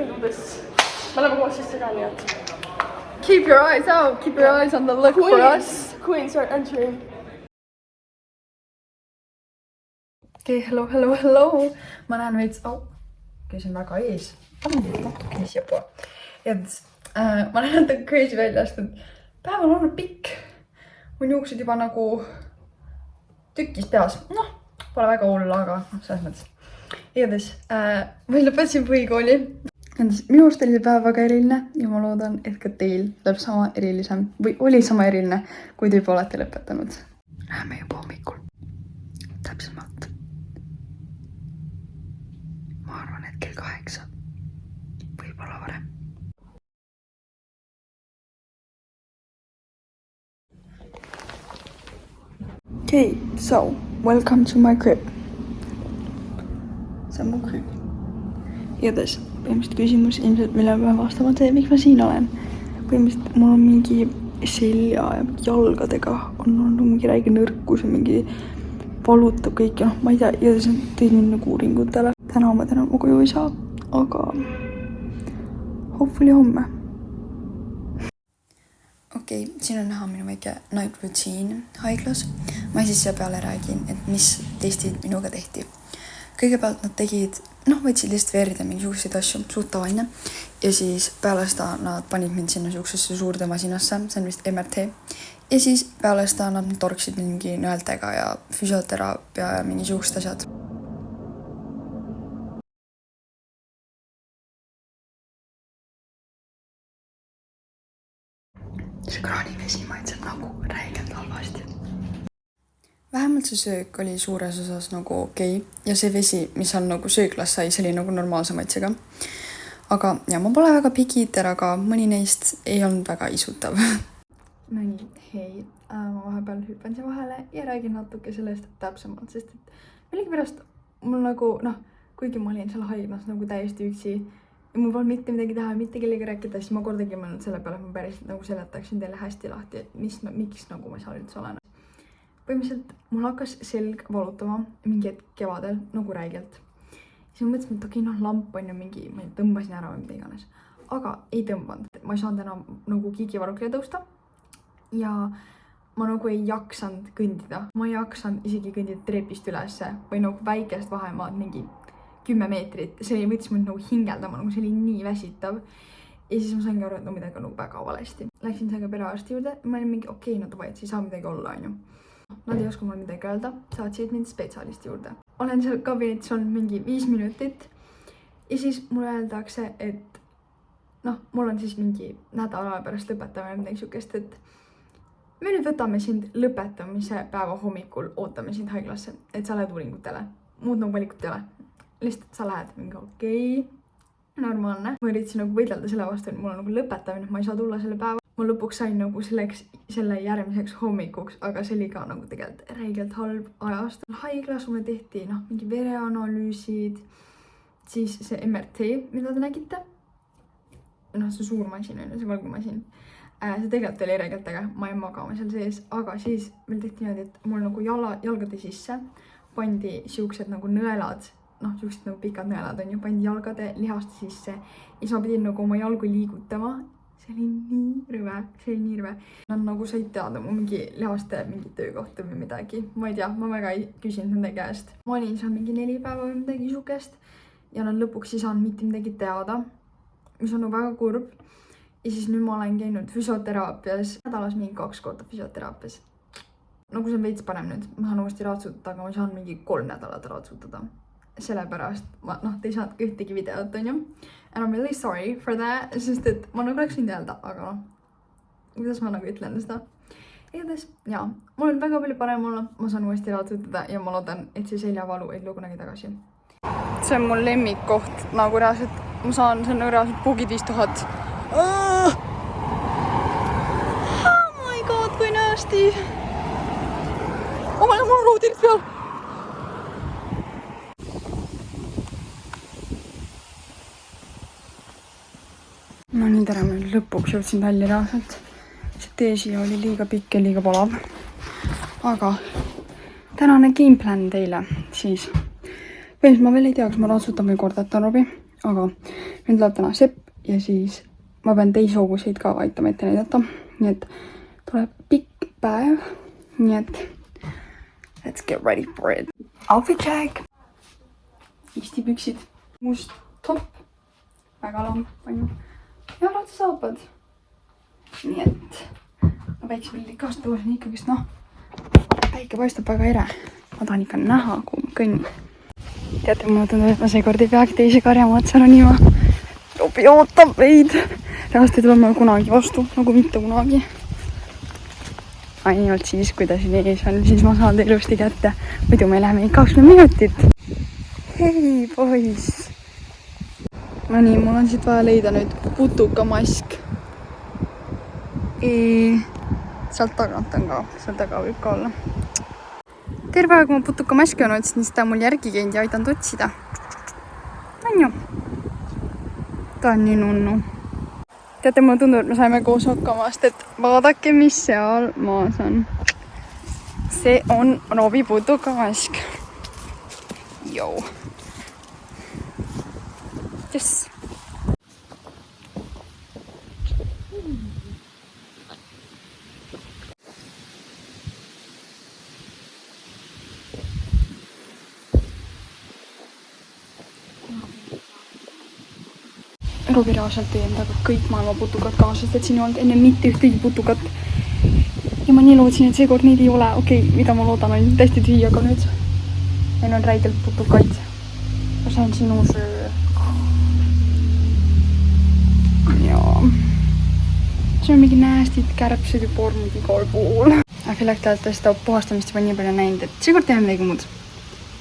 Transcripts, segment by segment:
uudest. Me oleme koos sisse ka, nii et. Keep your eyes out, keep your eyes on the look for us. Queens are entering. Okay, hello. Ma näen veits, käisin väga ees. Natuke ees ja pool. Ma näen natuke crazy väljast, et päev on olnud pikk. Mun juuksed juba nagu tükkis peas. Noh, pole väga hull, aga selles mõttes. Igatahes, ma lõpetasin põhikooli. Minu arust oli see päev väga eriline ja ma loodan, et ka teil tuleb sama erilisem või oli sama eriline, kui te juba olete lõpetanud. Läheme juba hommikul. Täpsemalt. Ma arvan, et kell 8. Võib-olla varem. Okay, so welcome to my crib. See on mu crib. Igatahes, põhimõtteliselt küsimus ilmselt, mille ma pean vastama see, miks ma siin olen. Põhimõtteliselt mul on mingi selja ja jalgadega on mingi räige nõrkus ja mingi valutab kõik ja ma ei tea, igatahes tõid mind nagu uuringutele. Täna ma koju ei saa, aga hopefully homme. Okei, siin on näha minu väike night routine haiglas. Ma siis siia peale räägin, et mis testid minuga tehti. Kõigepealt nad tegid, võtsid lihtsalt verd ja mingisugused asju, suht tavaline. Ja siis peale seda nad panid mind sinna suuksesse suurde masinasse, see on vist MRT. Ja siis peale seda nad torksid mingi nõeltega ja füsioteraapia ja mingisugused asjad. See kraanivesi maitseb nagu räigelt halvasti. Vähemalt see söök oli suures osas nagu okei. Ja see vesi, mis on nagu sööklas sai, see oli nagu normaalse maitsega. Aga ja ma pole väga pigiiter, aga mõni neist ei olnud väga isutav. No nii, hei. Ma vahepeal hüppan siia vahele ja räägin natuke sellest täpsemalt, sest et millegipärast mul nagu, kuigi ma olin seal haiglas nagu täiesti üksi ja mul polnud mitte midagi teha, mitte kellega rääkida, siis ma kordagi mõelnud selle peale, et ma päriselt nagu seletaksin teile hästi lahti, et miks nagu ma seal üldse olen. Põhimõtteliselt mul hakkas selg valutama mingi hetk kevadel nagu räigelt. Siis ma mõtlesin, et okei, lamp on ju mingi, ma tõmbasin ära või mida iganes. Aga ei tõmbanud. Ma ei saanud enam nagu kiigivarukile tõusta. Ja ma nagu ei jaksanud kõndida. Ma ei jaksanud isegi kõndida trepist ülesse või nagu väikest vahemaad mingi 10 meetrit. See võttis mind nagu hingeldama, nagu see oli nii väsitav. Ja siis ma saingi aru, et midagi on nagu väga valesti. Läksin seega perearsti juurde ja ma olin mingi okei, davai, et siis ei saa midagi olla, on ju. Nad ei oska mulle midagi öelda, saatsid mind spetsialisti juurde. Olen seal kabinetis olnud mingi 5 minutit ja siis mulle öeldakse, et mul on siis mingi nädala pärast lõpetamine midagi sükest, et me nüüd võtame sind lõpetamise päeva hommikul, ootame sind haiglasse, et sa lähed uuringutele. Muud nagu valikut ei ole. Lihtsalt sa lähed mingi okei, normaalne. Ma üritasin nagu võidelda selle vastu, et mul on nagu lõpetamine, et ma ei saa tulla selle päeva. Ma lõpuks sain nagu selle järgmiseks hommikuks, aga see oli ka nagu tegelikult räigelt halb ajast. Haiglas mulle tehti mingi vereanalüüsid, siis see MRT, mida te nägite. See suur masin on, see valgumasin. See tegelikult oli räigelt äge, ma ei magama seal sees, aga siis meil tehti niimoodi, et mul nagu jalgade sisse pandi siuksed nagu nõelad, siuksed nagu pikad nõelad on ju, pandi jalgade lihaste sisse ja siis ma pidin nagu oma jalgu liigutama. See oli nii rõve. Nad nagu said teada mu mingi lihaste mingi töökohta või midagi. Ma ei tea, ma väga ei küsinud nende käest. Ma olin seal mingi 4 päeva või midagi sukest ja nad lõpuks ei saanud mitte midagi teada, mis on nagu väga kurb. Ja siis nüüd ma olen käinud füsioteraapias, nädalas mingi 2 korda füsioteraapias. Nagu see on veits parem nüüd, ma saan uuesti raatsutada, aga ma saan mingi 3 nädalat raatsutada. Sellepärast te ei saanud ühtegi videot, on ju. And I'm really sorry for that, sest et ma nagu oleks võinud öelda, aga kuidas ma nagu ütlen seda. Igatahes, mul on väga palju parem olla, ma saan uuesti raatsutada ja ma loodan, et see seljavalu ei tule kunagi tagasi. See on mul lemmikkoht, nagu reaalselt, ma saan selle reaalselt bugid 5000. Oh my god, kui nasty. Mul on ruudilt peal. No nii tere, ma lõpuks jõudsin välja reaalselt. See tee siia oli liiga pikk ja liiga palav. Aga tänane gameplan teile siis. Põhimõtteliselt ma veel ei tea, kas ma raatsutan või kordatan Robi. Aga Nüüd tuleb täna sepp ja siis ma pean teisi hobuseid ka aitama ette näidata. Nii et tuleb pikk päev. Nii et let's get ready for it. Outfit check. Istipüksid. Must top. Väga lamp on ju. Ja ratsasaapad. Nii et päiksepildid kaastada on ikkagist päike paistab väga ere. Ma tahan ikka näha, kui ma kõnnin. Teate, mulle tundub, et ma seekord ei peagi teise karjamaa otsa ronima. Robi ootab meid. Reaalselt ei tule mulle kunagi vastu, nagu mitte kunagi. Ainult siis, kui ta siin ees on, siis ma saan ta ilusti kätte. Muidu me läheme 20 minutit. Hei, poiss. No nii, mul on siit vaja leida nüüd putukamask. Sealt tagant on ka, seal taga võib ka olla. Terve aeg, kui ma putukamaski on otsinud, siis ta on mul järgi käinud ja aidanud otsida. On ju? Ta on nii nunnu. Teate, mulle tundub, et me saime koos hakkamast, et vaadake, mis seal maas on. See on Robi putukamask. Jou. Yes. Robi reaalselt tõi endaga kõik maailma putukad kaasast, et siin ei olnud enne mitte ühtegi putukat. Ja ma nii lootsin, et seekord neid ei ole. Okei, mida ma loodan, on täiesti tühi, aga nüüd meil on räigelt putukaid. Ja see on sinu söö. Ja see on mingi näästid kärbsed ja pormud igal pool. I feel like te olete seda puhastamist juba nii palju näinud, et seekord teeme midagi muud.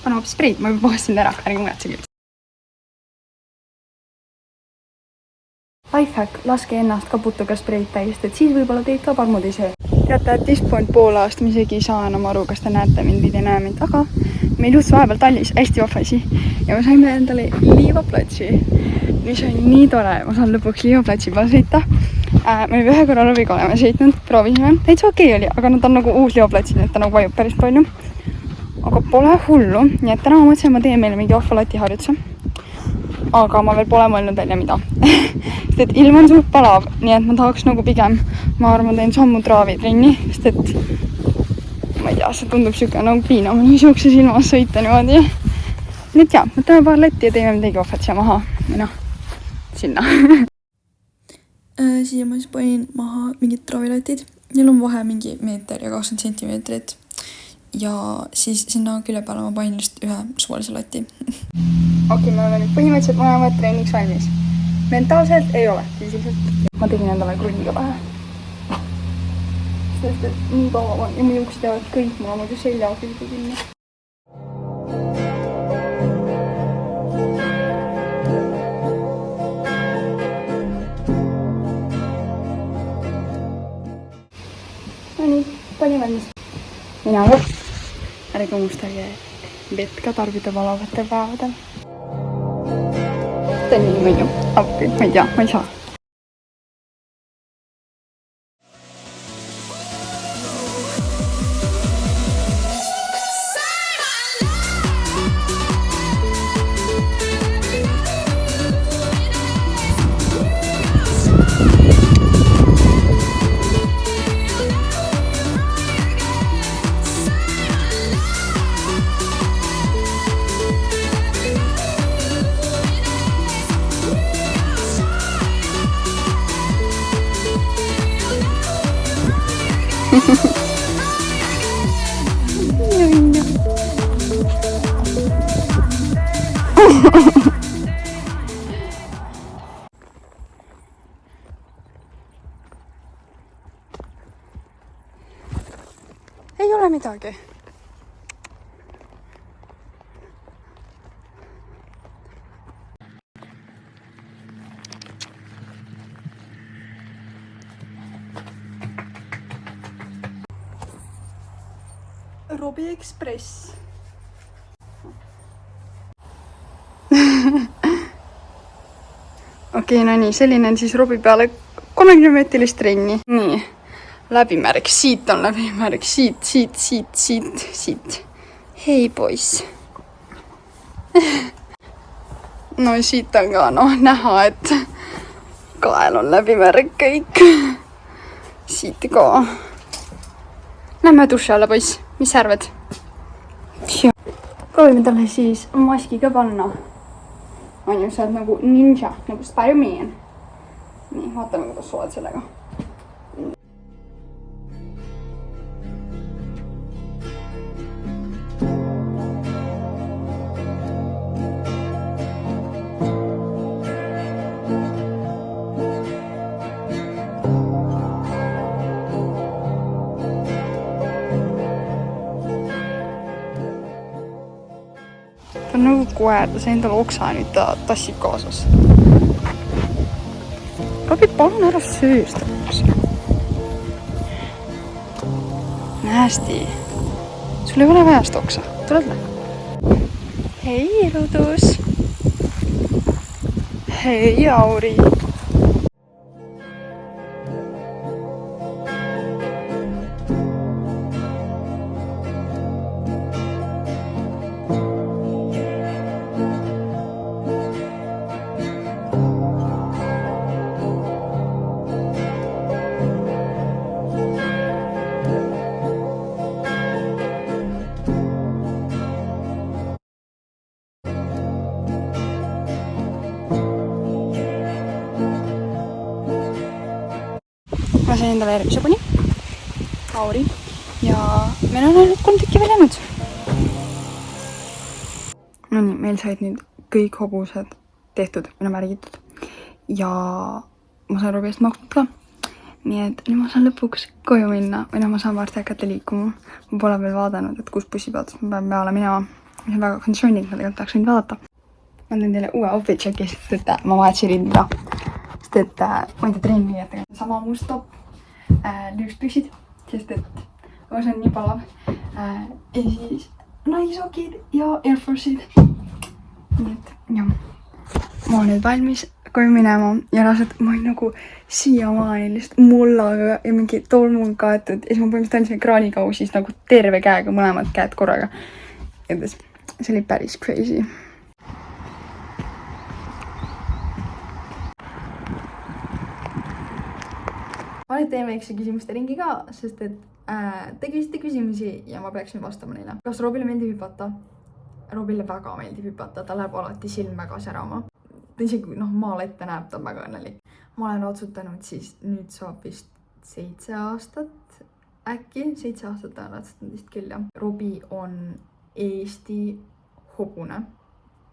Pane hoopis spreid, ma juba puhastasin ära, ärge muretsege. Lifehack, laske ennast ka putukaspreid täist, et siis võib-olla teid ka palmud ei söö. Teate, et dispont pool aasta me isegi ei saa enam aru, kas te näete mind või te näe mind, aga meil juhtus vahepeal tallis hästi vahvasi ja me saime endale liivaplatsi, mis on nii tore. Ma saan lõpuks liivaplatsi peal sõita. Me ühe korra Robiga oleme sõitnud, proovisime. Täitsa okei oli, aga nad on nagu uus liivaplatsi, nii et ta nagu vajub päris palju. Aga pole hullu, nii et täna ma mõtlesin, ma teen meile mingi vahvalati harjutuse. Aga ma veel pole mõelnud välja mida. Sest et ilm on suht palav, nii et ma tahaks nagu pigem, ma arvan, teen sammu traavitrenni, sest et ma ei tea, see tundub siuke nagu piinama niisuguse silmas sõita niimoodi. Nii et jah, võtame paar letti ja teeme midagi ohvat siia maha. Või noh, sinna. Siia ma siis panin maha mingid traavilatid. Neil on vahe mingi meeter ja 20 sentimeetrit. Ja siis sinna külje peale ma panin just ühe suvalise lati. Okei, me oleme nüüd põhimõtteliselt mõlemad treeniks valmis. Mentaalselt ei ole, füüsiliselt. Ma tegin endale krunniga pähe. Sest et nii kaua on ja mu juuksid jäävad kõik, mul on muidu selja külge kinni. No nii, palju valmis. Mina ka. Ärge unustage vett ka tarbida valavatel päevadel. See on nii mõju. Appi, ma ei tea, ma ei saa. Ei ole midagi. Robi Express. Okei, no nii, selline on siis Robi peale 30-meetilist trenni. Nii, läbimärk, siit on läbimärk, siit. Hei, poiss. no siit on ka näha, et kael on läbimärk kõik. Siit ka. Lähme duši alla, poiss. Mis sa arvad? Proovime talle siis maski ka panna. On ju, sa oled nagu ninja, nagu Spider-Man. Nii, vaatame, kuidas sa oled sellega. Ta on nagu koer, ta sai endale oksa, nüüd ta tassib kaasas. Robi, palun ära söö seda oksa. Nästi. Sul ei ole vaja seda oksa. Tuled lähe? Hei, Rudus. Hei, Auri. Ma sain endale järgmise puni, Auri, ja meil on ainult 3 tükki veel jäänud. No nii, meil said nüüd kõik hobused tehtud, meil on märgitud ja ma saan Robi eest maksnud ka. Nii et nüüd ma saan lõpuks koju minna või ma saan varsti hakata liikuma. Ma pole veel vaadanud, et kus bussipeatus ma pean peale minema. See on väga concerning, ma tegelikult tahaks nüüd vaadata. Ma teen teile uue outfit check'i, sest et ma vahetasin rind ka. Sest et ma ei tea trenni jätta. Sama must top, lüüspüksid, sest et see on nii palav. Ja siis naisokid ja Air Force'id. Nii et jah, ma olen nüüd valmis koju minema ja lased, ma olin nagu siiamaani lihtsalt mullaga ja mingi tolmul kaetud ja siis ma põhimõtteliselt andsin kraanikausis nagu terve käega, mõlemad käed korraga. Ja see oli päris crazy. Ma nüüd teen väikse küsimuste ringi ka, sest et te küsite küsimusi ja ma peaksin vastama neile. Kas Robile meeldib hüpata? Robile väga meeldib hüpata, ta läheb alati silm väga särama. Ta isegi maal ette näeb, ta on väga õnnelik. Ma olen otsutanud siis, nüüd saab vist 7 aastat äkki. 7 aastat olen otsutanud vist küll, jah. Robi on Eesti hobune.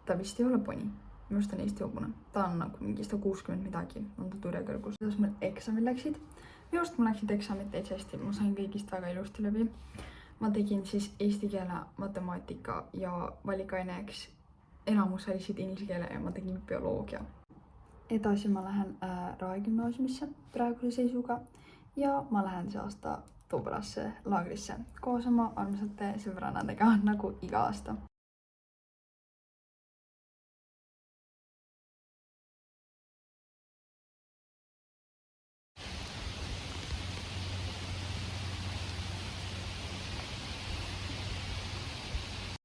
Ta vist ei ole poni. Minu arust on Eesti hobune. Ta on nagu mingi 160 midagi. On ta turjakõrgus. Kuidas mul eksamid läksid? Minu arust mul läksid eksamid täitsa hästi. Ma sain kõigist väga ilusti läbi. Ma tegin siis eesti keele, matemaatika ja valikaineks. Enamus valisid inglise keele ja ma tegin bioloogia. Edasi ma lähen Rae gümnaasiumisse praeguse seisuga ja ma lähen see aasta Toobalasse laagrisse koos oma armsate sõbrannadega nagu iga aasta.